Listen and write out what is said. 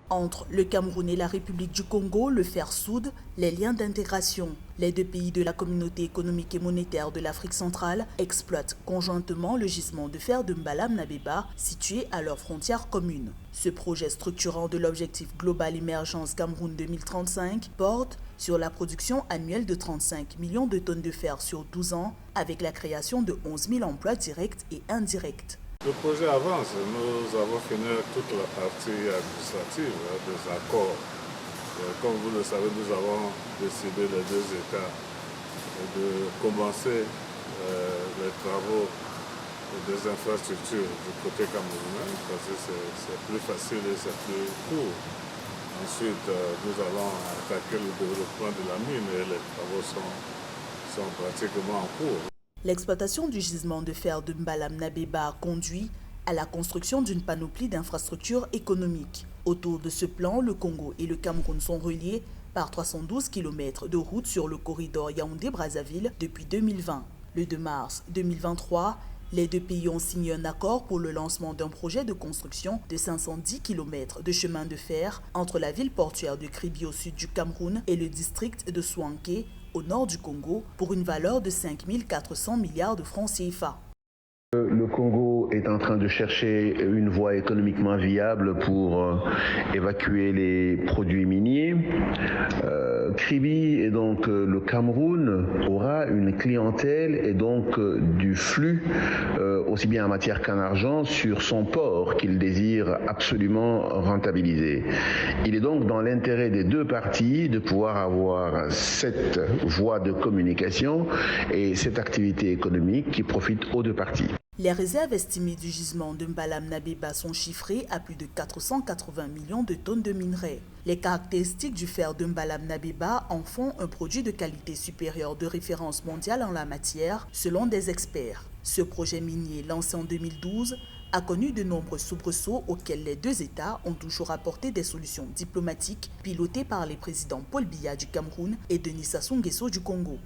Entre le Cameroun et la République du Congo, le fer soude les liens d'intégration. Les deux pays de la communauté économique et monétaire de l'Afrique centrale exploitent conjointement le gisement de fer de Mbalam-Nabeba, situé à leur frontière commune. Ce projet structurant de l'objectif global émergence Cameroun 2035 porte sur la production annuelle de 35 millions de tonnes de fer sur 12 ans, avec la création de 11 000 emplois directs et indirects. Le projet avance. Nous avons fini toute la partie administrative des accords. Comme vous le savez, nous avons décidé les deux États de commencer les travaux des infrastructures du côté camerounais parce que c'est plus facile et c'est plus court. Ensuite, nous allons attaquer le développement de la mine et les travaux sont pratiquement en cours. L'exploitation du gisement de fer de Mbalam-Nabeba conduit à la construction d'une panoplie d'infrastructures économiques. Autour de ce plan, le Congo et le Cameroun sont reliés par 312 km de route sur le corridor Yaoundé-Brazzaville depuis 2020. Le 2 mars 2023, les deux pays ont signé un accord pour le lancement d'un projet de construction de 510 km de chemin de fer entre la ville portuaire de Kribi au sud du Cameroun et le district de Soanké au nord du Congo pour une valeur de 5 400 milliards de francs CFA. Le Congo est en train de chercher une voie économiquement viable pour évacuer les produits miniers. Kribi et donc le Cameroun aura une clientèle et donc du flux aussi bien en matière qu'en argent sur son port qu'il désire absolument rentabiliser. Il est donc dans l'intérêt des deux parties de pouvoir avoir cette voie de communication et cette activité économique qui profite aux deux parties. Les réserves estimées du gisement de Mbalam-Nabeba sont chiffrées à plus de 480 millions de tonnes de minerais. Les caractéristiques du fer de Mbalam-Nabeba en font un produit de qualité supérieure de référence mondiale en la matière, selon des experts. Ce projet minier, lancé en 2012, a connu de nombreux soubresauts auxquels les deux États ont toujours apporté des solutions diplomatiques pilotées par les présidents Paul Biya du Cameroun et Denis Sassou Nguesso du Congo.